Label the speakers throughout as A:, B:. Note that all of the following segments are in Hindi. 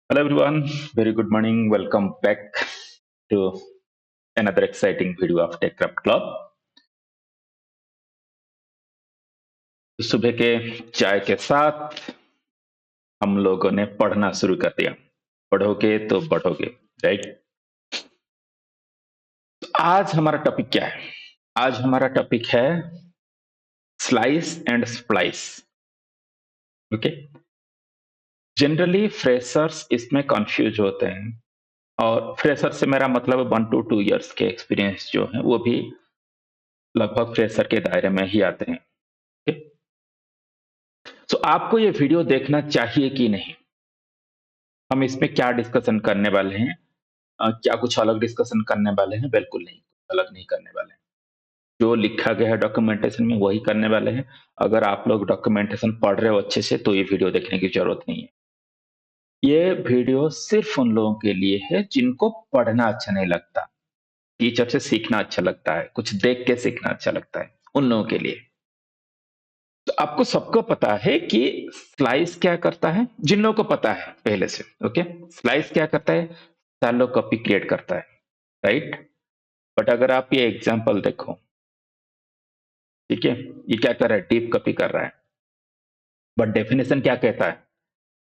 A: Hello everyone, very good morning. Welcome back to another exciting video of TechCraft Club. सुबह के चाय के साथ हम लोगों ने पढ़ना शुरू कर दिया। पढ़ोगे तो बढ़ोगे, राइट? आज हमारा टॉपिक क्या है? आज हमारा टॉपिक है slice and splice. Okay, generally freshers इसमें कंफ्यूज होते हैं और फ्रेशर से मेरा मतलब 1 to 2 years के एक्सपीरियंस जो है वो भी लगभग फ्रेशर के दायरे में ही आते हैं। ओके, तो आपको ये वीडियो देखना चाहिए कि नहीं? हम इसमें क्या डिस्कशन करने वाले हैं? क्या कुछ अलग डिस्कशन करने वाले हैं? बिल्कुल नहीं, अलग नहीं करने वाले हैं। जो लिखा गया है डॉक्यूमेंटेशन में वही करने वाले हैं। अगर आप लोग डॉक्यूमेंटेशन पढ़ रहे हो अच्छे से तो ये वीडियो देखने की जरूरत नहीं है। ये वीडियो सिर्फ उन लोगों के लिए है जिनको पढ़ना अच्छा नहीं लगता, टीचर से सीखना अच्छा लगता है, कुछ देख के सीखना अच्छा लगता है, उन लोगों के लिए। तो आपको सबको पता है कि स्लाइस क्या करता है, जिन लोगों को पता है पहले से। ओके, स्लाइस क्या करता है? शैलो कॉपी क्रिएट करता है, राइट? बट अगर आप ये एग्जांपल देखो, ठीक है, ये क्या कर रहा है? डीप कॉपी कर रहा है। बट डेफिनेशन क्या कहता है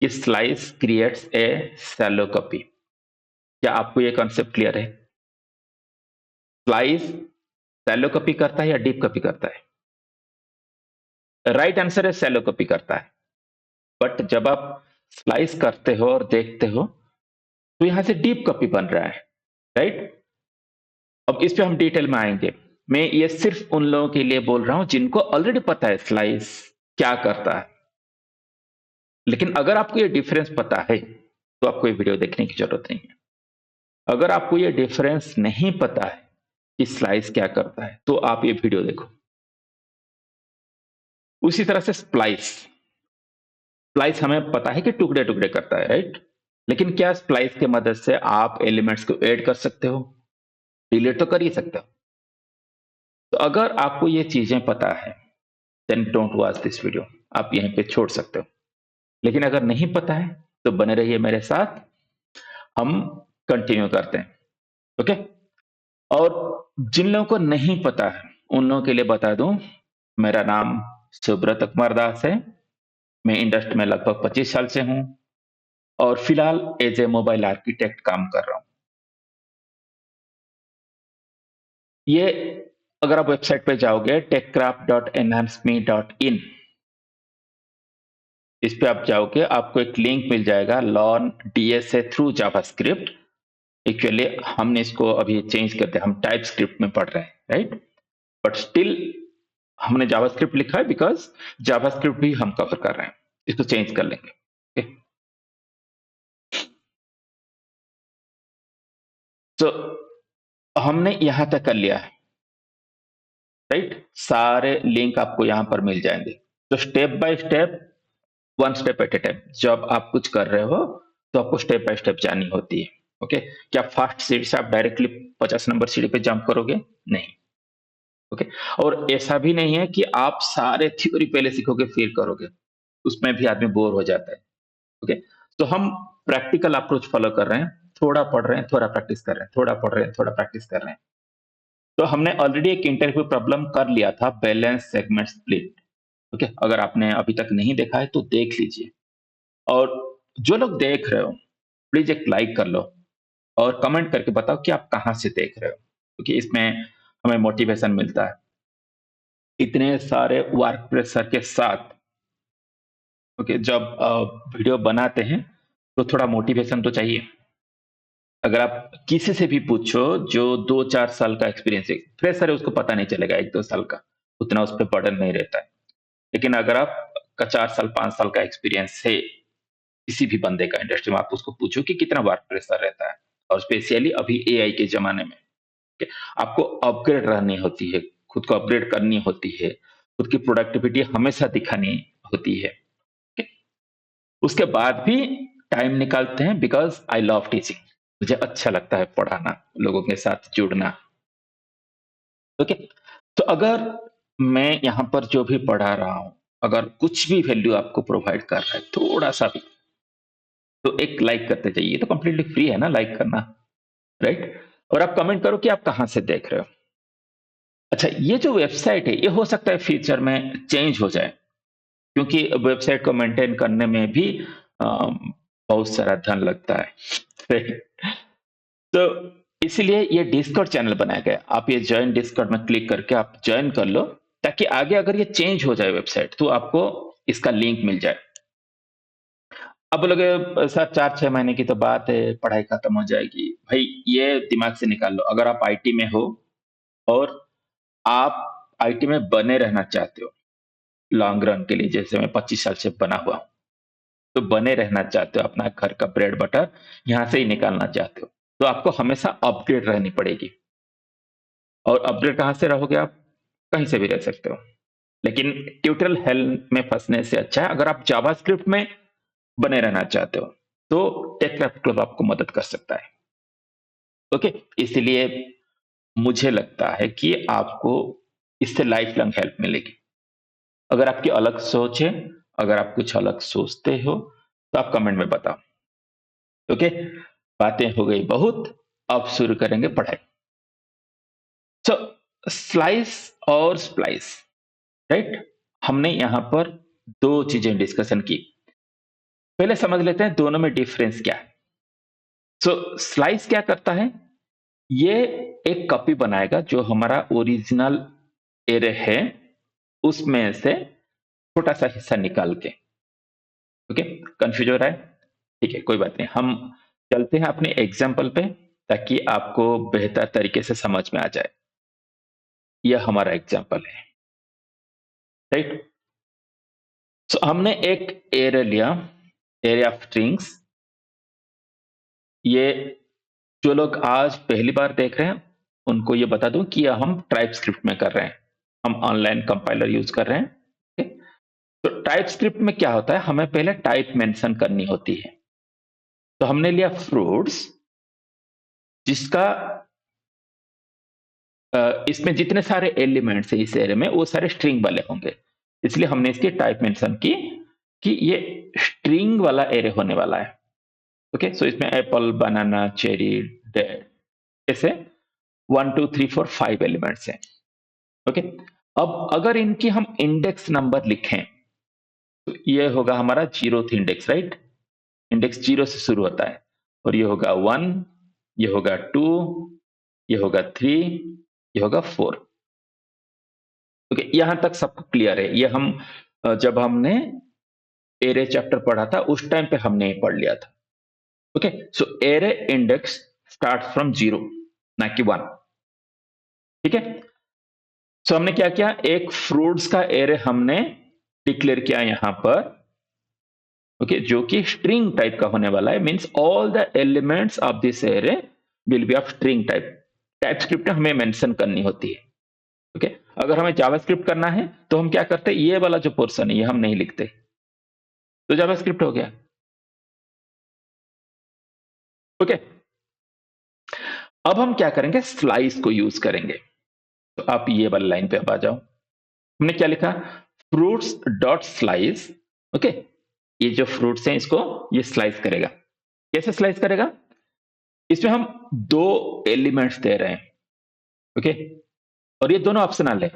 A: कि slice creates a shallow copy. क्या आपको ये कॉन्सेप्ट क्लियर है? स्लाइस शैलो कॉपी करता है या डीप कॉपी करता है? राइट आंसर है शैलो कॉपी करता है। बट जब आप स्लाइस करते हो और देखते हो तो यहां से डीप कॉपी बन रहा है, राइट? अब इस पे हम डिटेल में आएंगे। मैं ये सिर्फ उन लोगों के लिए बोल रहा हूं जिनको ऑलरेडी पता है स्लाइस क्या करता है। लेकिन अगर आपको ये डिफरेंस पता है तो आपको ये वीडियो देखने की जरूरत नहीं है। अगर आपको ये डिफरेंस नहीं पता है कि स्लाइस क्या करता है तो आप ये वीडियो देखो। उसी तरह से स्प्लाइस, स्प्लाइस हमें पता है कि टुकड़े टुकड़े करता है, राइट? लेकिन क्या स्प्लाइस की मदद से आप एलिमेंट्स को ऐड कर सकते हो? डिलीट तो कर ही सकते हो। तो अगर आपको ये चीजें पता है then don't watch this video, आप यहीं पे छोड़ सकते हो। लेकिन अगर नहीं पता है तो बने रहिए मेरे साथ, हम कंटिन्यू करते हैं। ओके, और जिन लोगों को नहीं पता है उन लोगों के लिए बता दूं, मेरा नाम सुब्रत कुमार दास है। मैं इंडस्ट्री में लगभग 25 साल से हूं और फिलहाल एज ए मोबाइल आर्किटेक्ट काम कर रहा हूं। ये अगर आप वेबसाइट पे जाओगे techcraft.enhanceme.in, इस पे आप जाओगे, आपको एक लिंक मिल जाएगा learn DSA through JavaScript. Actually हमने इसको अभी चेंज कर दिया, हम टाइप स्क्रिप्ट में पढ़ रहे हैं, राइट? बट स्टिल हमने जावास्क्रिप्ट लिखा है बिकॉज जावास्क्रिप्ट भी हम कवर कर रहे हैं। इसको चेंज कर लेंगे। okay? तो हमने यहां तक कर लिया है, राइट? सारे लिंक आपको यहां पर मिल जाएंगे। तो step by step, one step at A time, जब आप कुछ कर रहे हो तो आपको स्टेप बाय स्टेप जानी होती है। ओके, क्या फास्ट सीढ़ी से आप डायरेक्टली 50 नंबर सीढ़ी पे जंप करोगे? नहीं। ओके, और ऐसा भी नहीं है कि आप सारे थ्योरी पहले सीखोगे फिर करोगे, उसमें भी आदमी बोर हो जाता है। ओके, तो हम प्रैक्टिकल अप्रोच फॉलो कर रहे हैं, थोड़ा पढ़ रहे हैं, थोड़ा प्रैक्टिस कर रहे हैं, थोड़ा पढ़ रहे हैं, थोड़ा प्रैक्टिस कर रहे हैं। तो हमने ऑलरेडी एक इंटरव्यू प्रॉब्लम कर लिया था, बैलेंस सेगमेंट स्प्लिट। ओके, अगर आपने अभी तक नहीं देखा है तो देख लीजिए। और जो लोग देख रहे हो प्लीज एक लाइक कर लो और कमेंट करके बताओ कि आप कहां से देख रहे हो, क्योंकि इसमें हमें मोटिवेशन मिलता है। इतने सारे वर्क प्रेशर के साथ ओके, जब वीडियो बनाते हैं तो थोड़ा मोटिवेशन तो चाहिए। अगर आप किसी से भी पूछो जो 2-4 साल का एक्सपीरियंस है, फ्रेशर है, उसको पता नहीं चलेगा 1-2 साल का, उतना उस पर बर्डन नहीं रहता है। लेकिन अगर आप का 4 साल 5 साल का एक्सपीरियंस है किसी भी बंदे का इंडस्ट्री में, आप उसको पूछो कि कितना वर्क प्रेशर रहता है। और स्पेशली अभी एआई के जमाने में आपको अपग्रेड रहनी होती है, खुद को अपग्रेड करनी होती है, खुद की प्रोडक्टिविटी हमेशा दिखानी होती है। उसके बाद भी टाइम निकालते हैं बिकॉज आई लव टीचिंग, मुझे अच्छा लगता है पढ़ाना, लोगों के साथ जुड़ना। ओके, तो अगर मैं यहाँ पर जो भी पढ़ा रहा हूँ, अगर कुछ भी वैल्यू आपको प्रोवाइड कर रहा है, थोड़ा सा भी, तो एक लाइक करते जाइए, ये तो कंप्लीटली फ्री है ना लाइक करना, राइट? और आप कमेंट करो कि आप कहाँ से देख रहे हो। अच्छा, ये जो वेबसाइट है, ये हो सकता है फ्यूचर में चेंज हो जाए, क्योंकि वेबसाइट को मेंटेन करने में भी बहुत सारा धन लगता है। तो इसीलिए ये डिस्कॉर्ड चैनल बनाया गया है। आप ये जॉइन डिस्कॉर्ड में क्लिक करके आप जॉइन कर लो, ताकि आगे अगर ये चेंज हो जाए वेबसाइट, तो आपको इसका लिंक मिल जाए। अब बोलोगे सर 4-6 महीने की तो बात है, पढ़ाई खत्म हो जाएगी। भाई ये दिमाग से निकाल लो, अगर आप आईटी में हो और आप आईटी में बने रहना चाहते हो, लॉन्ग रन के लिए, जैसे मैं 25 साल से बना हुआ हूँ, तो बने रहना चाहते हो, अपना घर का ब्रेड बटर यहाँ से ही निकालना चाहते हो, तो आपको हमेशा अपडेट रहनी पड़ेगी। और अपडेट कहाँ से रहोगे आप? कहीं से भी रह सकते हो। लेकिन ट्यूटोरियल हेल में फँसने से अच्छा है अगर आप जावास्क्रिप्ट में बने रहना चाहते हो, तो टेकक्राफ्ट क्लब आपको मदद कर सकता है। ओके? इसलिए मुझे लगता है कि आपको इससे लाइफ लॉन्ग हेल्प मिलेगी। अगर आपकी अलग सोच है, अगर आप कुछ अलग सोचते हो, तो आप कमेंट में बताओ। ओके? बातें हो गई बहुत, अब शुरू करेंगे पढ़ाई। सो स्लाइस और स्प्लाइस, राइट? हमने यहाँ पर 2 चीज़ें डिस्कशन की। पहले समझ लेते हैं दोनों में डिफरेंस क्या है। सो स्लाइस क्या करता है? ये एक कॉपी बनाएगा जो हमारा ओरिजिनल एरे है, उसमें से छोटा-सा हिस्सा निकाल के। ओके? कन्फ्यूज़ हो रहा है? ठीक है, कोई बात नहीं। हम चलते हैं अपने एग्ज़ाम्पल पे, ताकि आपको बेहतर तरीके से समझ में आ जाए। यह हमारा एग्ज़ाम्पल है, राइट? सो हमने एक एरे लिया, एरे ऑफ स्ट्रिंग्स। ये जो लोग आज पहली बार देख रहे हैं, उनको ये बता दूं कि हम टाइपस्क्रिप्ट में कर रहे हैं। हम ऑनलाइन कंपाइलर यूज कर रहे हैं। ठीक है? तो टाइपस्क्रिप्ट में क्या होता है, हमें पहले टाइप मेंशन करनी होती है। तो हमने लिया फ्रूट्स, जिसका इसमें जितने सारे एलिमेंट्स है इस एरे में, वो सारे स्ट्रिंग वाले होंगे। इसलिए हमने इसकी टाइप मेंशन की कि ये स्ट्रिंग वाला एरे होने वाला है। ओके, सो इसमें एप्पल, बनाना, चेरी, डेट, ऐसे 1 2 3 4 5 एलिमेंट्स हैं। ओके, अब अगर इनकी हम इंडेक्स नंबर लिखें, तो ये होगा हमारा 0th इंडेक्स, राइट? इंडेक्स 0 से शुरू होता है, और ये होगा 1, ये होगा 2, ये होगा 3, ये होगा 4। ओके, यहां तक सबको क्लियर है? ये हम जब हमने एरे चैप्टर पढ़ा था, उस टाइम पे हमने ये पढ़ लिया था। Okay, so array index start from 0, ना कि 1। ठीक है? सो हमने क्या किया, एक फ्रूट्स का एरे हमने डिक्लेयर किया यहां पर। ओके, जो कि स्ट्रिंग टाइप का होने वाला है, means all the elements of this array will be of string type. TypeScript में हमें मेंशन करनी होती है। ओके, अगर हमें जावास्क्रिप्ट करना है, तो हम क्या करते हैं, ये वाला जो पोर्शन है ये हम नहीं लिखते, तो जावास्क्रिप्ट हो गया। ओके, अब हम क्या करेंगे, स्लाइस को यूज करेंगे। तो आप ये वाली लाइन पे अब आ जाओ। हमने क्या लिखा, फ्रूट्स डॉट स्लाइस। ओके, ये जो फ्रूट्स हैं इसको ये स्लाइस करेगा। कैसे स्लाइस करेगा? इसमें हम दो एलिमेंट्स दे रहे हैं। ओके, और ये दोनों ऑप्शनल है।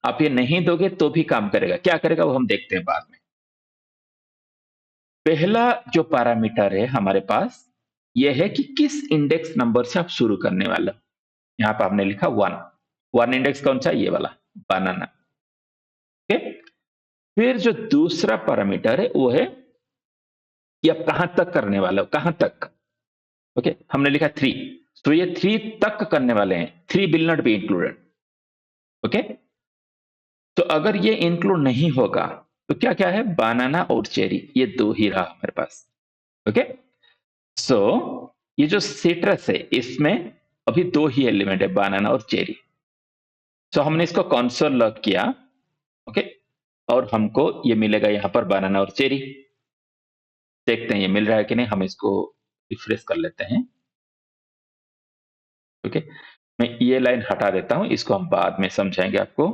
A: आप ये नहीं दोगे तो भी काम करेगा। क्या करेगा वो हम देखते हैं बाद में। पहला जो पैरामीटर है हमारे पास, ये है कि किस इंडेक्स नंबर से आप शुरू करने वाले हो। यहाँ पर हमने लिखा 1। 1 इंडेक्स कौन सा? ये वाला, बनाना। ओके, फिर जो दूसरा पैरामीटर है वो है कि आप कहां तक करने वाले हो, कहां तक। ओके, हमने लिखा 3, तो ये 3 तक करने वाले हैं। 3 will not be included. Okay, तो अगर ये इंक्लूड नहीं होगा, तो क्या क्या है, बनाना और चेरी, ये दो ही रहा हमारे पास। ओके, सो ये जो सिट्रस है, इसमें अभी दो ही एलिमेंट है, बनाना और चेरी। सो हमने इसको कंसोल लॉग किया। ओके, और हमको ये मिलेगा यहां पर बनाना और चेरी। देखते हैं ये मिल रहा है कि नहीं, हम इसको रिफ्रेश कर लेते हैं। ओके, मैं ये लाइन हटा देता हूं, इसको हम बाद में समझाएंगे आपको।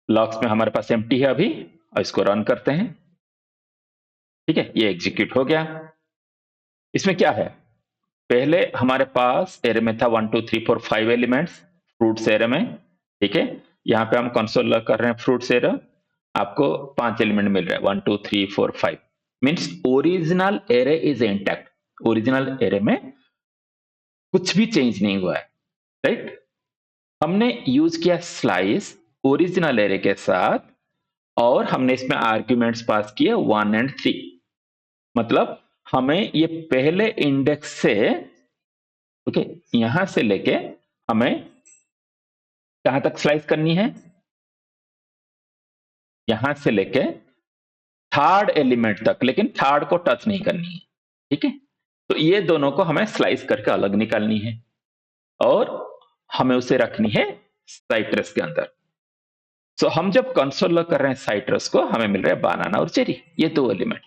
A: लॉग्स में हमारे पास एम्प्टी है अभी, और इसको रन करते हैं। ठीक है, ये एग्जीक्यूट हो गया। इसमें क्या है, पहले हमारे पास एरे में था 1 2 3 4 5 एलिमेंट्स फ्रूट्स एरे में। ठीक है, यहाँ पे हम कंसोल कर रहे हैं फ्रूट्स एरे, आपको 5 एलिमेंट मिल रहे हैं 1 2 3 4 5, means original array is intact. Original array में कुछ भी चेंज नहीं हुआ है, राइट। हमने यूज किया स्लाइस ओरिजिनल एरे के साथ, और हमने इसमें आर्ग्यूमेंट्स पास किए 1 और 3। मतलब हमें ये पहले इंडेक्स से, ओके, यहां से लेके हमें कहां तक स्लाइस करनी है, यहां से लेके थर्ड एलिमेंट तक, लेकिन थर्ड को टच नहीं करनी है। ठीक है, तो ये दोनों को हमें स्लाइस करके अलग निकालनी है, और हमें उसे रखनी है साइट्रस के अंदर। सो हम जब कंसोल कर रहे हैं साइट्रस को, हमें मिल रहा है बनाना और चेरी, ये दो एलिमेंट।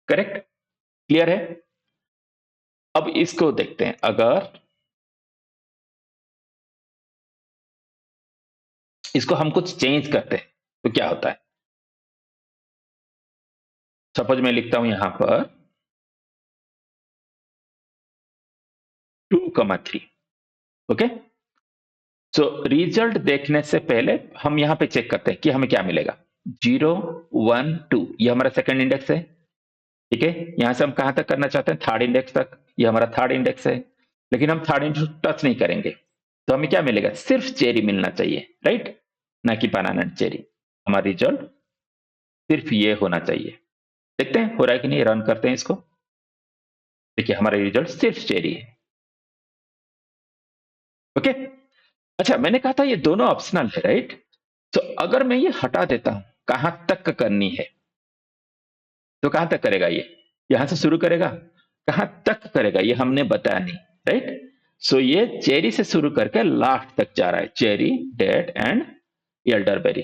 A: करेक्ट, क्लियर है। अब इसको देखते हैं, अगर इसको हम कुछ चेंज करते हैं तो क्या होता है। सपोज मैं लिखता हूं यहां पर 2,3। ओके, सो रिजल्ट देखने से पहले हम यहां पे चेक करते हैं कि हमें क्या मिलेगा। 0 1 2 ये हमारा सेकंड इंडेक्स है। ठीक है, यहां से हम कहां तक करना चाहते हैं, थर्ड इंडेक्स तक। ये हमारा थर्ड इंडेक्स है, लेकिन हम थर्ड इंडेक्स टच नहीं करेंगे, तो हमें क्या मिलेगा, सिर्फ चेरी मिलना चाहिए, राइट, ना कि बनाना चेरी। हमारा रिजल्ट सिर्फ ये होना चाहिए। देखते हैं हो रहा है कि नहीं, रन करते हैं इसको। देखिए हमारा रिजल्ट सिर्फ चेरी है। ओके, अच्छा मैंने कहा था ये दोनों ऑप्शनल है, राइट। तो अगर मैं ये हटा देता हूं, कहां तक करनी है, तो कहां तक करेगा ये, यहां से शुरू करेगा, कहां तक करेगा ये हमने बताया नहीं, राइट। सो ये चेरी से शुरू करके लास्ट तक जा रहा है, cherry date and elderberry.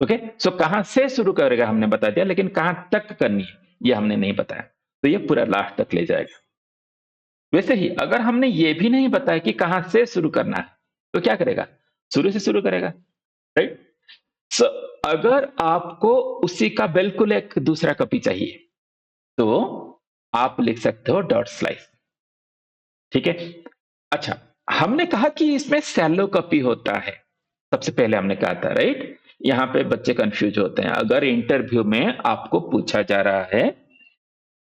A: Okay, so कहां से शुरू करेगा हमने बता दिया, लेकिन कहां तक करनी है ये हमने नहीं बताया, तो ये पूरा लास्ट तक ले जाएगा। वैसे ही अगर हमने ये भी नहीं बताया कि कहां से शुरू करना है, तो क्या करेगा, शुरू से शुरू करेगा, राइट। सो अगर आपको उसी का बिल्कुल एक दूसरा कॉपी चाहिए, तो आप लिख सकते हो डॉट स्लाइस। ठीक है, अच्छा हमने कहा कि इसमें सैलो कॉपी होता है, सबसे पहले हमने कहा था, राइट। यहां पे बच्चे कंफ्यूज होते हैं, अगर इंटरव्यू में आपको पूछा जा रहा है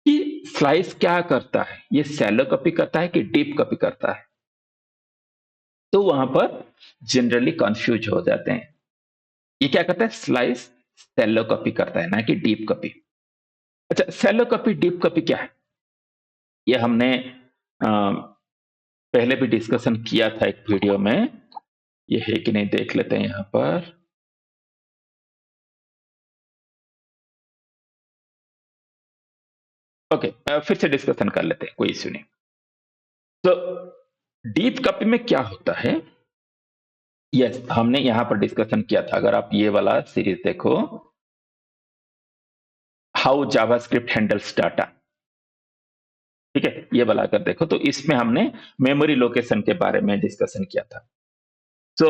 A: कि स्लाइस क्या करता है, ये सैलो कॉपी करता है कि डीप कॉपी करता है, तो वहां पर जनरली कंफ्यूज हो जाते हैं। ये क्या करता है, स्लाइस सैलो कॉपी करता है, ना कि डीप कॉपी। अच्छा, सैलो कॉपी डीप कॉपी क्या है, ये हमने पहले भी डिस्कशन किया था एक वीडियो में। ये है कि नहीं देख लेते हैं यहां पर। ओके, फिर से डिस्कशन कर लेते हैं, कोई इश्यू नहीं। तो डीप कॉपी में क्या होता है, यस हमने यहां पर डिस्कशन किया था, अगर आप ये वाला सीरीज देखो, हाउ जावास्क्रिप्ट हैंडल्स डाटा। ठीक है, ये वाला अगर देखो तो इसमें हमने मेमोरी लोकेशन के बारे में डिस्कशन किया था। तो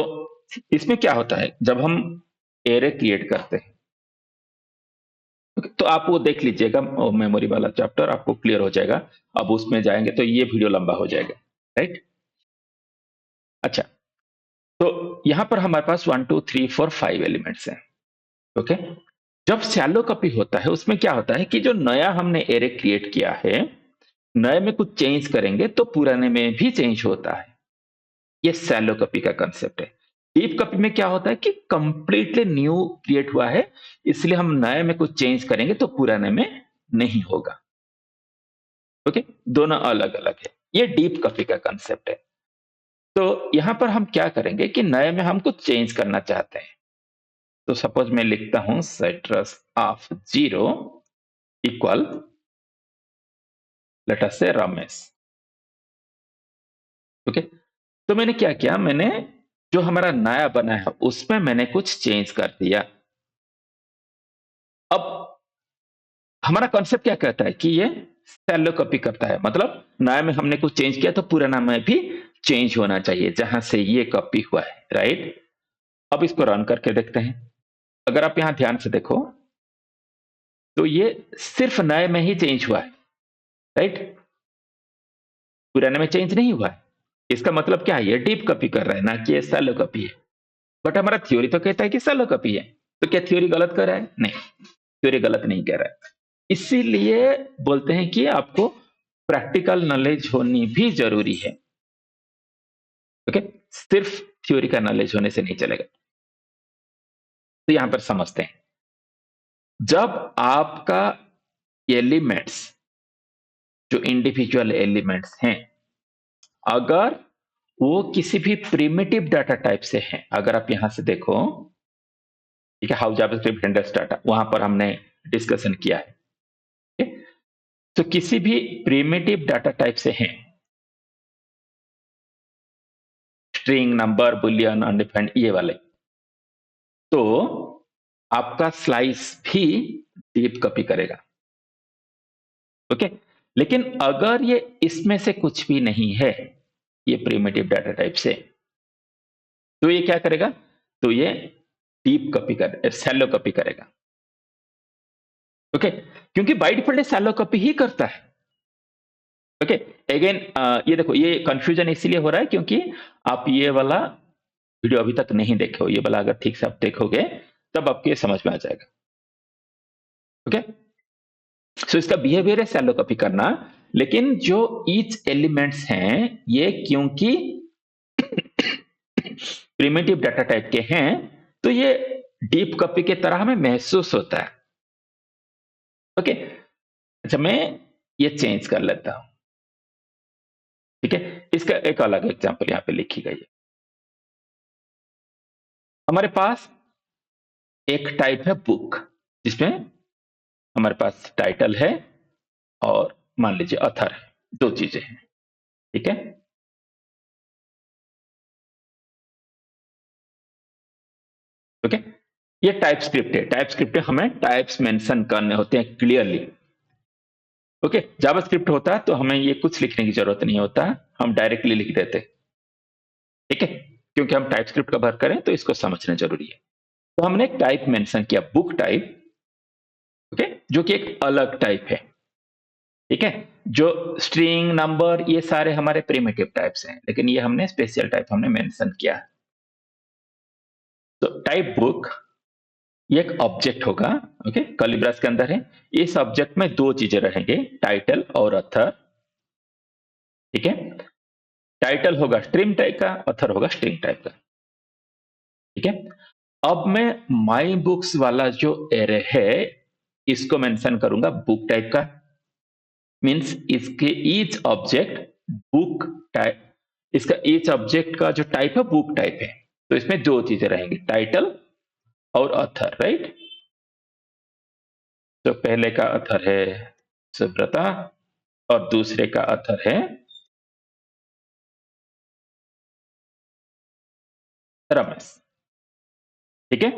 A: इसमें क्या होता है, जब हम एरे क्रिएट करते हैं, तो आप वो देख लीजिएगा, मेमोरी वाला चैप्टर आपको क्लियर हो जाएगा। अब उसमें जाएंगे तो ये वीडियो लंबा हो जाएगा, राइट। अच्छा, तो यहां पर हमारे पास 1 2 3 4 5 एलिमेंट्स हैं। ओके, जब शैलो कॉपी होता है, उसमें क्या होता है कि जो नया हमने एरे क्रिएट किया है, नए में कुछ चेंज करेंगे तो पुराने में भी चेंज होता है। ये शैलो कॉपी का कंसेप्ट है। डीप कॉपी में क्या होता है कि कंप्लीटली न्यू क्रिएट हुआ है, इसलिए हम नए में कुछ चेंज करेंगे तो पुराने में नहीं होगा। ओके, दोनों अलग अलग है, ये डीप कॉपी का कंसेप्ट है। तो यहां पर हम क्या करेंगे कि नए में हम कुछ चेंज करना चाहते हैं, तो सपोज मैं लिखता हूं citrus of 0 equal let us से रमेश। ओके, तो मैंने क्या किया, मैंने जो हमारा नया बना है उसमें मैंने कुछ चेंज कर दिया। अब हमारा कॉन्सेप्ट क्या कहता है कि ये शैलो कॉपी करता है, मतलब नया में हमने कुछ चेंज किया तो पुराना में भी चेंज होना चाहिए जहां से ये कॉपी हुआ है, राइट। अब इसको रन करके देखते हैं। अगर आप यहां ध्यान से देखो तो ये सिर्फ नए में ही चेंज हुआ है, राइट। पुराने में चेंज नहीं हुआ है। इसका मतलब क्या है, ये डीप कॉपी कर रहा है, ना कि ये शैलो कॉपी है। बट हमारा थ्योरी तो कहता है कि शैलो कॉपी है। तो क्या थ्योरी गलत कर रहा है? नहीं, थ्योरी गलत नहीं कह रहा है। इसीलिए बोलते हैं कि आपको प्रैक्टिकल नॉलेज होनी भी जरूरी है। ओके, सिर्फ थ्योरी का नॉलेज होने से नहीं चलेगा। तो यहां पर समझते हैं, जब आपका एलिमेंट्स, जो इंडिविजुअल एलिमेंट्स हैं, अगर वो किसी भी प्रिमिटिव डाटा टाइप से हैं, अगर आप यहां से देखो, ठीक है, हाउ जावास्क्रिप्ट हैंडल्स डाटा, वहां पर हमने डिस्कशन किया है। ठीक है? तो किसी भी प्रिमिटिव डाटा टाइप से हैं, स्ट्रिंग, नंबर, बुलियन, अनडिफाइंड, ये वाले, तो आपका स्लाइस भी डीप कॉपी करेगा। ओके, लेकिन अगर ये इसमें से कुछ भी नहीं है, ये प्रिमिटिव डाटा टाइप से, तो ये क्या करेगा? तो ये डीप कॉपी कर, शैलो कॉपी करेगा। ओके, क्योंकि बाय डिफॉल्ट शैलो कॉपी ही करता है। ओके, अगेन ये देखो, ये कंफ्यूजन इसलिए हो रहा है क्योंकि आप ये वाला वीडियो अभी तक नहीं देखे हो। ये वाला अगर ठीक से आप देखोगे तब आपको ये समझ में आ जाएगा। ओके, सो इसका बिहेवियर है शैलो कॉपी करना, लेकिन जो ईच एलिमेंट्स हैं, ये क्योंकि प्रिमिटिव डाटा टाइप के हैं, तो ये डीप कॉपी की तरह हमें महसूस होता है। ओके, अच्छा, मैं ये चेंज कर लेता हूं। ठीक है, इसका एक अलग एग्जांपल यहां पे लिखी गई है। हमारे पास एक टाइप है बुक, जिसमें हमारे पास टाइटल है और मान लीजिए ऑथर है, दो चीजें हैं। ठीक है, ओके, ये टाइप स्क्रिप्ट है। टाइप स्क्रिप्ट है, हमें टाइप्स मेंशन करने होते हैं क्लियरली। ओके, जावास्क्रिप्ट होता है तो हमें ये कुछ लिखने की जरूरत नहीं होता, हम डायरेक्टली लिख देते। ठीक है, क्योंकि हम टाइप स्क्रिप्ट का वर्क करें तो इसको समझना जरूरी है। तो हमने एक टाइप मेंशन किया, बुक टाइप। ओके, जो कि एक अलग टाइप है। ठीक है, जो स्ट्रिंग, नंबर, ये सारे हमारे प्रिमिटिव टाइप्स हैं, लेकिन ये हमने स्पेशल टाइप हमने मेंशन किया। तो टाइप बुक ये एक ऑब्जेक्ट होगा। ओके, कर्ली ब्रेस के अंदर है। इस ऑब्जेक्ट में दो चीजें रहेंगे, टाइटल और ऑथर। ठीक है, टाइटल होगा स्ट्रिंग टाइप का, ऑथर होगा स्ट्रिंग टाइप का। ठीक है, अब मैं माई बुक्स वाला जो एरे है, इसको मेंशन करूंगा बुक टाइप का। मींस इसके ईच ऑब्जेक्ट बुक टाइप, इसका ईच ऑब्जेक्ट का जो टाइप है बुक टाइप है। तो इसमें दो चीजें रहेंगी, टाइटल और ऑथर, राइट। तो पहले का ऑथर है सुब्रता और दूसरे का ऑथर है रमेश। ठीक है,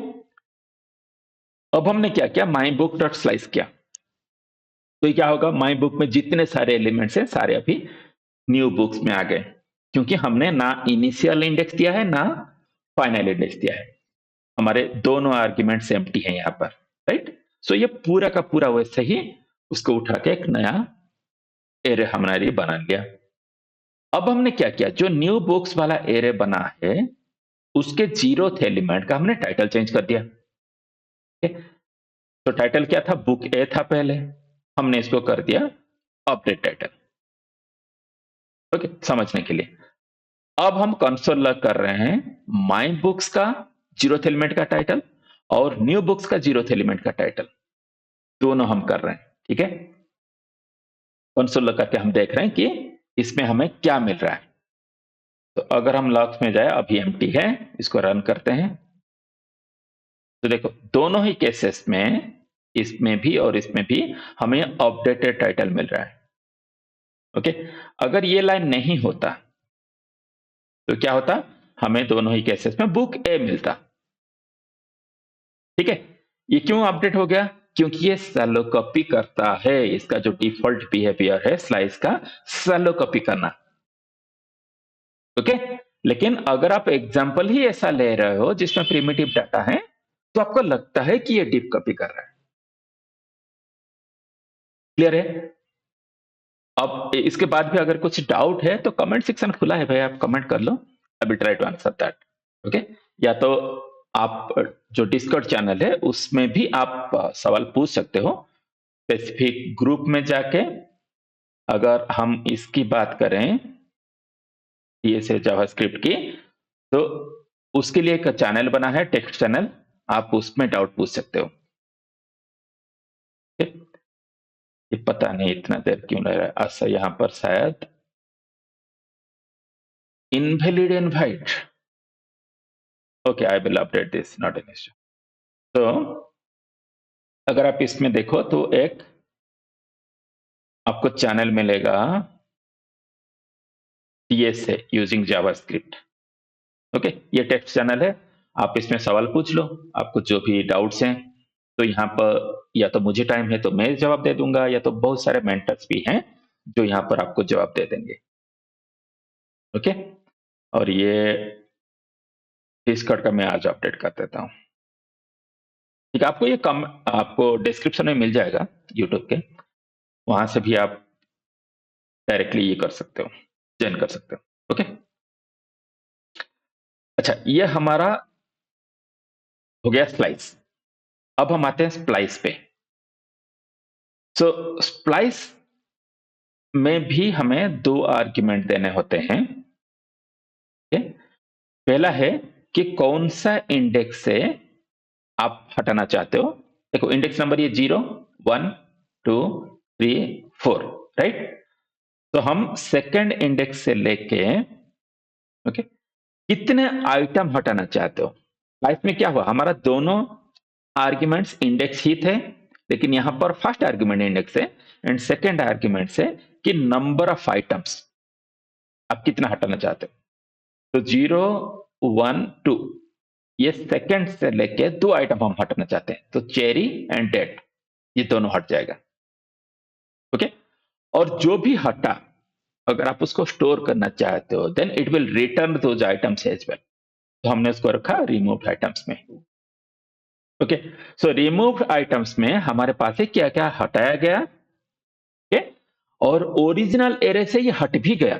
A: अब हमने क्या किया, माई बुक डॉट स्लाइस किया। तो ये क्या होगा, माई बुक में जितने सारे एलिमेंट्स हैं सारे अभी न्यू बुक्स में आ गए, क्योंकि हमने ना इनिशियल इंडेक्स दिया है ना फाइनल इंडेक्स दिया है। हमारे दोनों आर्ग्यूमेंट्स एम्प्टी हैं यहां पर, राइट। सो ये पूरा का पूरा वैसे ही उसको उठा के एक नया एरे हमारे लिए बना लिया। अब हमने क्या किया, जो न्यू बुक्स वाला एरे बना है उसके जीरोथ एलिमेंट का हमने टाइटल चेंज कर दिया। ठीक है? तो टाइटल क्या था, बुक ए था पहले, हमने इसको कर दिया अपडेट टाइटल। ओके, समझने के लिए अब हम कंसोल लॉग कर रहे हैं माई बुक्स का जीरोथ एलिमेंट का टाइटल और न्यू बुक्स का जीरोथ एलिमेंट का टाइटल, दोनों हम कर रहे हैं। ठीक है, कंसोल लॉग करके हम देख रहे हैं कि इसमें हमें क्या मिल रहा है। तो अगर हम लॉग्स में जाए, अभी एम्प्टी है, इसको रन करते हैं, तो देखो दोनों ही केसेस में, इसमें भी और इसमें भी हमें अपडेटेड टाइटल मिल रहा है। ओके, अगर ये लाइन नहीं होता तो क्या होता, हमें दोनों ही केसेस में बुक ए मिलता। ठीक है, ये क्यों अपडेट हो गया, क्योंकि ये शैलो कॉपी करता है। इसका जो डिफॉल्ट बिहेवियर है स्लाइस का, शैलो कॉपी करना। ओके। लेकिन अगर आप एग्जाम्पल ही ऐसा ले रहे हो जिसमें प्रिमिटिव डाटा है, तो आपको लगता है कि ये डीप कॉपी कर रहा है। क्लियर है? अब इसके बाद भी अगर कुछ डाउट है तो कमेंट सेक्शन खुला है भाई, आप कमेंट कर लो। I will try to answer that. Okay. या तो आप जो डिस्कॉर्ड चैनल है उसमें भी आप सवाल पूछ सकते हो स्पेसिफिक ग्रुप में जाके। अगर हम इसकी बात करें ये जावास्क्रिप्ट की, तो उसके लिए एक चैनल बना है, टेक्स्ट चैनल, आप उसमें डाउट पूछ सकते हो। ठीक? ये पता नहीं इतना देर क्यों लग रहा है, अच्छा यहां पर शायद invalid invite. Okay, I will update this, not an issue. तो अगर आप इसमें देखो तो एक आपको चैनल मिलेगा, टीएस है यूजिंग जावास्क्रिप्ट। ओके, ये टेक्स्ट चैनल है, आप इसमें सवाल पूछ लो, आपको जो भी डाउट्स हैं। तो यहाँ पर या तो मुझे टाइम है तो मैं जवाब दे दूंगा, या तो बहुत सारे मेंटर्स भी हैं जो यहाँ पर आपको जवाब दे देंगे। ओके। और ये डिस्कॉर्ड का मैं आज अपडेट कर देता हूँ। ठीक है, आपको ये कम आपको डिस्क्रिप्शन में मिल जाएगा यूट्यूब के, वहां से भी आप डायरेक्टली ये कर सकते हो, ज्वाइन कर सकते हो। ओके। अच्छा, ये हमारा हो गया स्प्लाइस। अब हम आते हैं स्प्लाइस पे। सो स्प्लाइस में भी हमें दो आर्ग्यूमेंट देने होते हैं। okay? पहला है कि कौन सा इंडेक्स से आप हटाना चाहते हो। देखो इंडेक्स नंबर ये 0, 1, 2, 3, 4, राइट। तो हम सेकंड इंडेक्स से लेके ओके कितने आइटम हटाना चाहते हो। लाइफ में क्या हुआ, हमारा दोनों आर्ग्यूमेंट्स इंडेक्स ही थे, लेकिन यहां पर फर्स्ट आर्ग्यूमेंट इंडेक्स है एंड सेकंड आर्ग्यूमेंट से कि नंबर ऑफ आइटम्स आप कितना हटाना चाहते हो। तो 0, 1, 2 ये सेकंड से लेके दो आइटम हम हटाना चाहते हैं, तो चेरी एंड डेट ये दोनों हट जाएगा। ओके। और जो भी हटा अगर आप उसको स्टोर करना चाहते हो then it will return those items as well. तो हमने उसको रखा रिमूव आइटम्स में। ओके। सो रिमूव आइटम्स में हमारे पास है क्या क्या हटाया गया। ओके। और ओरिजिनल एरे से ये हट भी गया।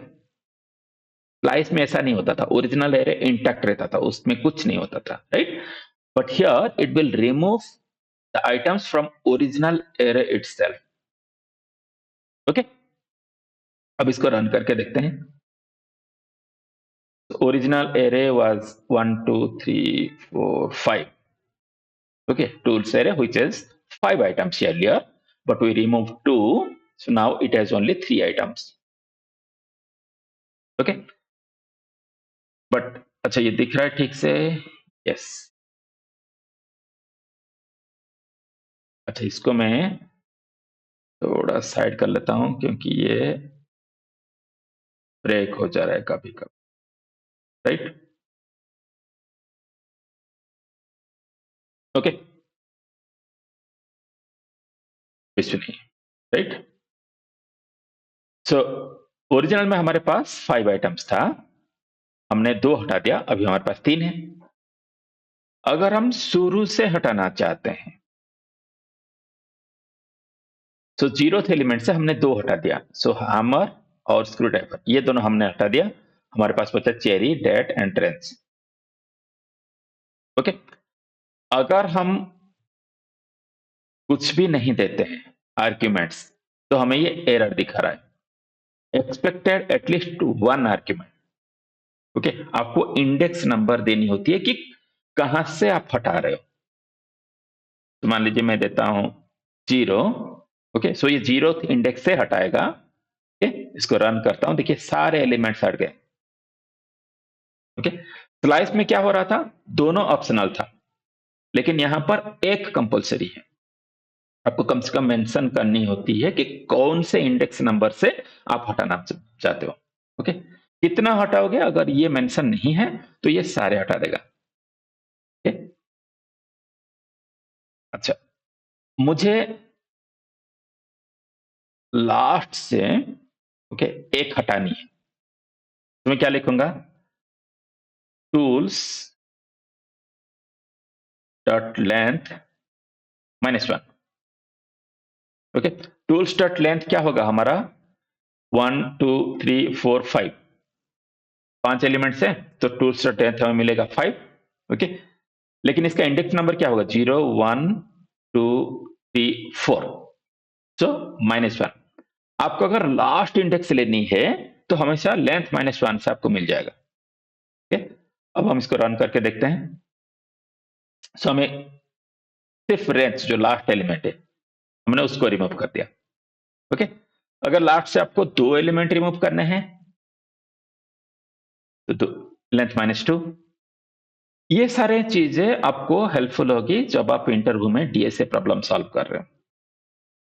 A: स्लाइस में ऐसा नहीं होता था, ओरिजिनल एरे इंटैक्ट रहता था, उसमें कुछ नहीं होता था, right. But here it will remove the items from original array itself. Okay. अब इसको रन करके देखते हैं। Original array was 1, 2, 3, 4, 5। Okay, tools array which is 5 items earlier, but we removed 2, so now it has only 3 items. Okay, but अच्छा ये दिख रहा है ठीक से। यस। अच्छा इसको मैं थोड़ा साइड कर लेता हूं क्योंकि ये ब्रेक हो जा रहा है कभी कभी, राइट। ओके, कुछ नहीं, राइट। सो ओरिजिनल में हमारे पास 5 आइटम्स था, हमने 2 हटा दिया, अभी हमारे पास 3 है। अगर हम शुरू से हटाना चाहते हैं तो 0th एलिमेंट से हमने 2 हटा दिया, सो हैमर और स्क्रू ड्राइवर ये दोनों हमने हटा दिया, हमारे पास बचा cherry, date and wrench. Okay. अगर हम कुछ भी नहीं देते हैं आर्ग्यूमेंट्स, तो हमें ये एरर दिखा रहा है, एक्सपेक्टेड एटलीस्ट 1 आर्ग्यूमेंट। ओके, आपको इंडेक्स नंबर देनी होती है कि कहां से आप हटा रहे हो। तो मान लीजिए मैं देता हूं 0। ओके, सो ये 0th इंडेक्स से हटाएगा। ओके, इसको रन करता हूं, देखिए सारे एलिमेंट्स हट गए। ओके। स्लाइस में क्या हो रहा था, दोनों ऑप्शनल था, लेकिन यहां पर एक कंपलसरी है, आपको कम से कम मेंशन करनी होती है कि कौन से इंडेक्स नंबर से आप हटाना चाहते हो। ओके, कितना हटाओगे, अगर ये मेंशन नहीं है तो ये सारे हटा देगा। ओके। अच्छा, मुझे लास्ट से ओके एक हटानी है, तो मैं क्या लिखूंगा, tools dot length -1। Okay, tools dot length क्या होगा हमारा, 1 2 3 4 5, 5 एलिमेंट्स है, तो टूल्स डॉट लेंथ हमें मिलेगा 5। ओके, लेकिन इसका इंडेक्स नंबर क्या होगा, 0 1 2 3 4, सो -1। आपको अगर लास्ट इंडेक्स लेनी है तो हमेशा लेंथ -1 से आपको मिल जाएगा। ओके, अब हम इसको रन करके देखते हैं। सो हमें सिर्फ रेंज जो लास्ट एलिमेंट है हमने उसको रिमूव कर दिया। ओके, अगर लास्ट से आपको 2 एलिमेंट रिमूव करने हैं तो लेंथ -2। ये सारे चीजें आपको हेल्पफुल होगी जब आप इंटरव्यू में डीएसए प्रॉब्लम सॉल्व कर रहे हो।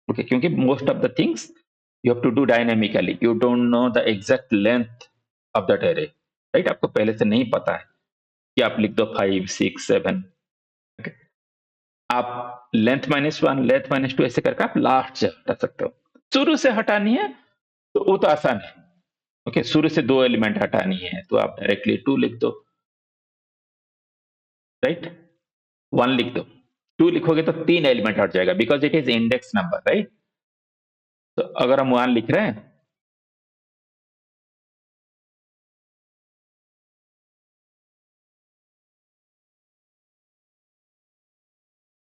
A: ओके, क्योंकि most of the things you have to do dynamically, you don't know the exact length of that array, right. आपको पहले से नहीं पता है कि आप लिख दो 5 6 7। ओके, आप लेंथ -1 लेंथ -2 ऐसे करके आप लास्ट से हटा सकते हो। शुरू से हटानी है तो वो तो आसान है। ओके, शुरू से 2 एलिमेंट हटानी है तो आप डायरेक्टली 2 लिख दो, राइट। 1 लिख दो, 2 लिखोगे तो 3 एलिमेंट हट जाएगा because it is index number, right. तो अगर हम 1 लिख रहे हैं,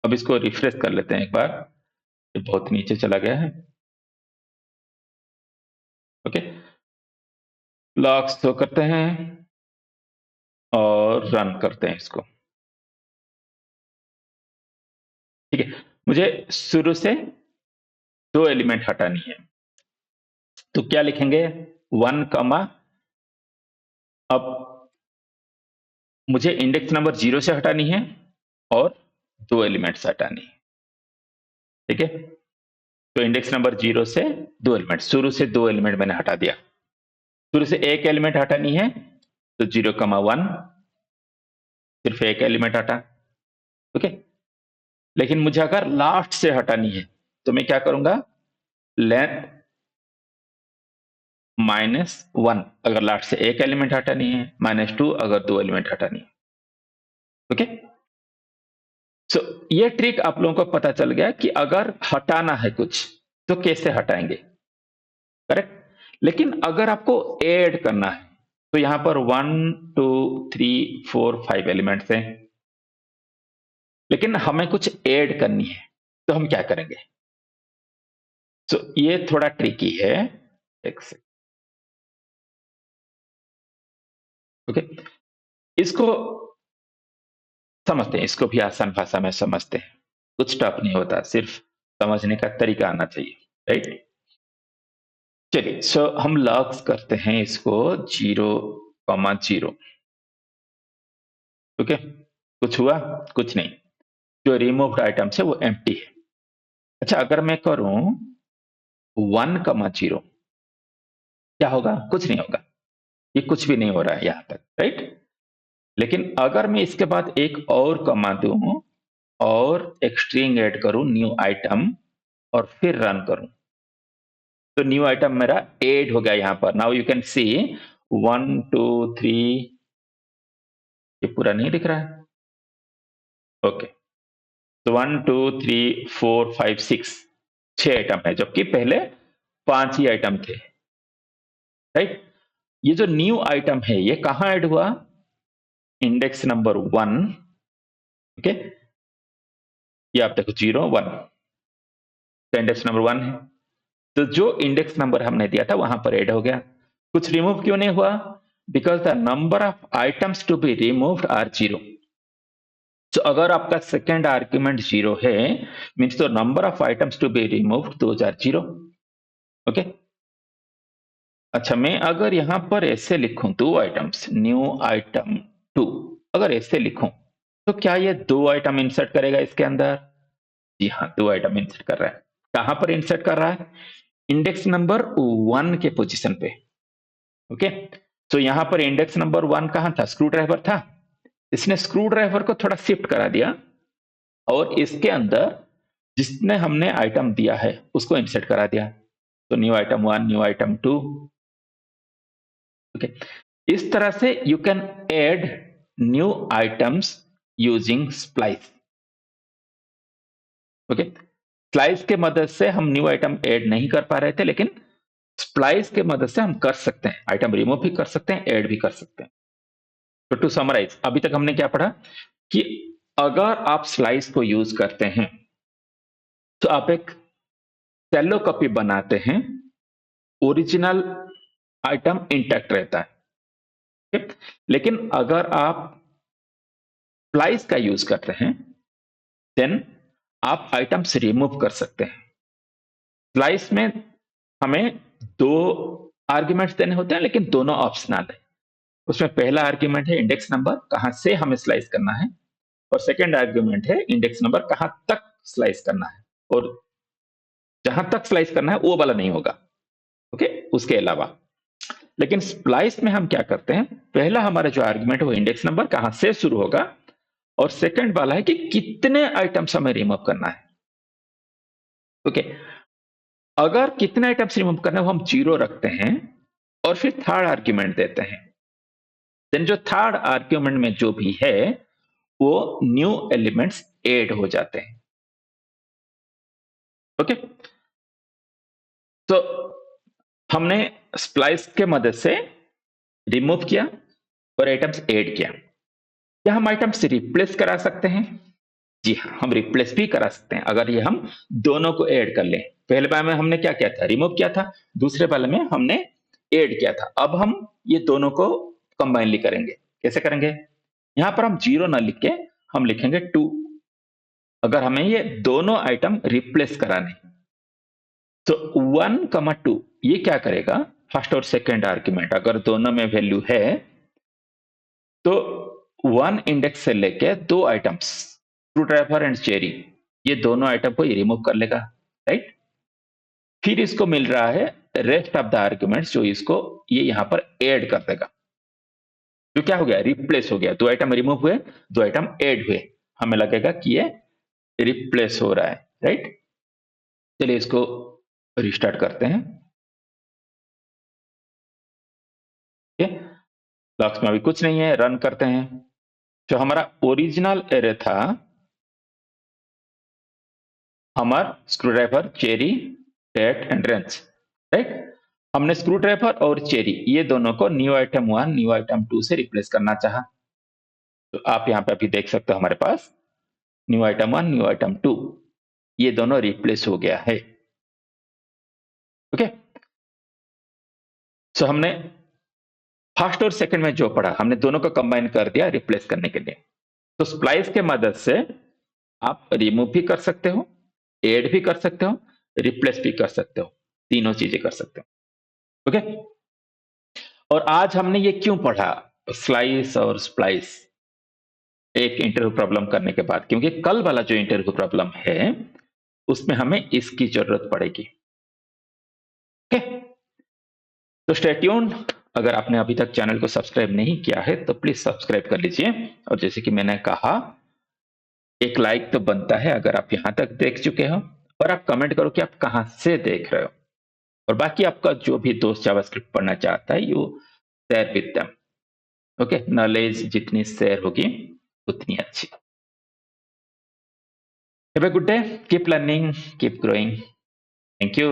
A: अब इसको रिफ्रेश कर लेते हैं एक बार, ये बहुत नीचे चला गया है। ओके, लॉग्स शो करते हैं और रन करते हैं इसको। ठीक है, मुझे शुरू से 2 एलिमेंट हटानी है तो क्या लिखेंगे, 1 कमा, अब मुझे इंडेक्स नंबर 0 से हटानी है और 2 एलिमेंट्स हटानी है। ठीक है, तो इंडेक्स नंबर 0 से 2 एलिमेंट, शुरू से 2 एलिमेंट मैंने हटा दिया। शुरू से एक एलिमेंट हटानी है तो 0,1, सिर्फ एक एलिमेंट हटा। ओके, लेकिन मुझे अगर लास्ट से हटानी है तो मैं क्या करूंगा, लेंथ -1 अगर लास्ट से एक एलिमेंट हटानी है, -2 अगर 2 एलिमेंट हटानी है। ओके, सो ये ट्रिक आप लोगों को पता चल गया कि अगर हटाना है कुछ तो कैसे हटाएंगे, करेक्ट। लेकिन अगर आपको ऐड करना है तो यहां पर 1 2 3 4 5 एलिमेंट्स हैं, लेकिन हमें कुछ ऐड करनी है तो हम क्या करेंगे। तो ये थोड़ा ट्रिकी है, एक सेकंड। ओके, इसको समझते हैं, इसको भी आसान भाषा में समझते हैं, कुछ टफ नहीं होता, सिर्फ समझने का तरीका आना चाहिए, राइट। चलिए, सो हम लॉग्स करते हैं इसको 0,0। ओके, कुछ हुआ, कुछ नहीं, जो रिमूव्ड आइटम्स है वो एम्प्टी है। अच्छा, अगर मैं करूं 1,0, क्या होगा, कुछ नहीं होगा, ये कुछ भी नहीं हो रहा है यहां तक, राइट। लेकिन अगर मैं इसके बाद एक और कमा दूं और एक स्ट्रिंग ऐड करूं न्यू आइटम और फिर रन करूं, तो न्यू आइटम मेरा ऐड हो गया यहां पर। नाउ यू कैन सी 1 2 3, ये पूरा नहीं दिख रहा है। ओके, तो 1 2 3 4 5 6, 6 आइटम है जबकि पहले 5 ही आइटम थे, राइट। ये जो न्यू आइटम है ये कहां ऐड हुआ, इंडेक्स नंबर 1। ओके, ये आप देखो 0 1, तो इंडेक्स नंबर 1 है, तो जो इंडेक्स नंबर हमने दिया था वहां पर ऐड हो गया। कुछ रिमूव क्यों नहीं हुआ, because the number of items to be removed are 0। तो अगर आपका सेकेंड आर्ग्यूमेंट 0 है, means the number of items to be removed those are 0। Okay, अच्छा, मैं अगर यहां पर ऐसे लिखूं 2 आइटम्स, न्यू आइटम 2, अगर ऐसे लिखूं तो क्या ये 2 आइटम इंसर्ट करेगा इसके अंदर, जी हाँ, 2 आइटम इंसर्ट कर रहा है। कहां पर इंसर्ट कर रहा है, इंडेक्स नंबर 1 के पोजीशन पे। ओके, तो यहां पर इंडेक्स नंबर 1 कहां था, स्क्रू ड्राइवर था, इसने स्क्रू ड्राइवर को थोड़ा शिफ्ट करा दिया और इसके अंदर जिसने हमने आइटम दिया है उसको इंसर्ट करा दिया। तो new item 1 new item 2। Okay, इस तरह से you can add new items using splice. Okay, splice के मदद से हम न्यू आइटम ऐड नहीं कर पा रहे थे, लेकिन स्प्लाइस के मदद से हम कर सकते हैं, आइटम रिमूव भी कर सकते हैं, ऐड भी कर सकते हैं। तो टू समराइज, अभी तक हमने क्या पढ़ा कि अगर आप स्लाइस को यूज करते हैं तो आप एक शैलो कॉपी बनाते हैं, ओरिजिनल आइटम इंटैक्ट रहता है। ठीक? लेकिन अगर आप स्प्लाइस का यूज करते हैं देन आप आइटम्स रिमूव कर सकते हैं। स्लाइस में हमें दो आर्ग्यूमेंट्स देने होते हैं, लेकिन दोनों ऑप्शनल है। उसमें पहला आर्ग्यूमेंट है इंडेक्स नंबर, कहां से हमें स्लाइस करना है, और सेकंड आर्ग्यूमेंट है इंडेक्स नंबर, कहां तक स्लाइस करना है, और जहां तक स्लाइस करना है वो वाला नहीं होगा। ओके, उसके अलावा लेकिन स्प्लाइस में हम क्या करते हैं, पहला हमारा जो आर्ग्यूमेंट है वो इंडेक्स नंबर कहां से शुरू होगा, और सेकंड वाला है कि कितने आइटम्स हमें रिमूव करना है। ओके, अगर कितने आइटम्स रिमूव करना है वो हम जीरो रखते हैं और फिर थर्ड आर्ग्यूमेंट देते हैं, देन जो थर्ड आर्ग्यूमेंट में जो भी है वो न्यू एलिमेंट्स ऐड हो जाते हैं। ओके, तो हमने स्प्लाइस के मदद से रिमूव किया और आइटम्स ऐड किया। क्या हम आइटम्स रिप्लेस करा सकते हैं? जी हाँ, हम रिप्लेस भी करा सकते हैं अगर ये हम दोनों को ऐड कर लें। पहले बार में हमने क्या किया था, रिमूव किया था, दूसरे वाले में हमने ऐड किया था। अब हम ये दोनों को कंबाइनली करेंगे। कैसे करेंगे? यहां पर हम जीरो ना लिख के हम लिखेंगे 2। अगर हमें ये दोनों आइटम रिप्लेस कराने, तो 1, 2 ये क्या करेगा, फर्स्ट और सेकंड आर्ग्यूमेंट अगर दोनों में वैल्यू है तो 1 इंडेक्स से लेके 2 items, screw driver and cherry, ये दोनों आइटम को ये रिमूव कर लेगा, राइट। फिर इसको मिल रहा है रेस्ट ऑफ द आर्ग्यूमेंट्स, जो इसको ये यहां पर ऐड कर देगा। जो क्या हो गया, रिप्लेस हो गया। 2 आइटम रिमूव हुए, 2 आइटम ऐड हुए, हमें लगेगा कि ये रिप्लेस हो रहा है, राइट। चलिए इसको रिस्टार्ट करते हैं। लॉक्स में अभी कुछ नहीं है, रन करते हैं। जो हमारा ओरिजिनल एरे था, hammer, screwdriver, cherry, date and wrench, right. हमने स्क्रू ड्राइवर और चेरी ये दोनों को न्यू आइटम 1 न्यू आइटम 2 से रिप्लेस करना चाहा। तो आप यहां पे अभी देख सकते हो हमारे पास न्यू आइटम 1 न्यू आइटम 2 ये दोनों रिप्लेस हो गया है। ओके, सो हमने फर्स्ट और सेकंड में जो पढ़ा हमने दोनों को कंबाइन कर दिया रिप्लेस करने के लिए। तो स्प्लाइस के मदद से आप रिमूव भी कर सकते हो, ऐड भी कर सकते हो, रिप्लेस भी कर सकते हो, तीनों चीजें कर सकते हो। ओके, और आज हमने ये क्यों पढ़ा, स्लाइस और स्प्लाइस, एक इंटरव्यू प्रॉब्लम करने के बाद, क्योंकि कल वाला जो इंटरव्यू प्रॉब्लम है उसमें हमें इसकी जरूरत पड़ेगी। ओके, तो स्टे ट्यून्ड। अगर आपने अभी तक चैनल को सब्सक्राइब नहीं किया है तो प्लीज सब्सक्राइब कर लीजिए, और जैसे कि मैंने कहा एक लाइक तो बनता है अगर आप यहां तक देख चुके हो, और आप कमेंट करो कि आप कहां से देख रहे हो, और बाकी आपका जो भी दोस्त जावास्क्रिप्ट पढ़ना चाहता है you share with them. Okay, knowledge जितनी शेयर होगी उतनी अच्छी। Have a good day, keep learning, keep growing. Thank you.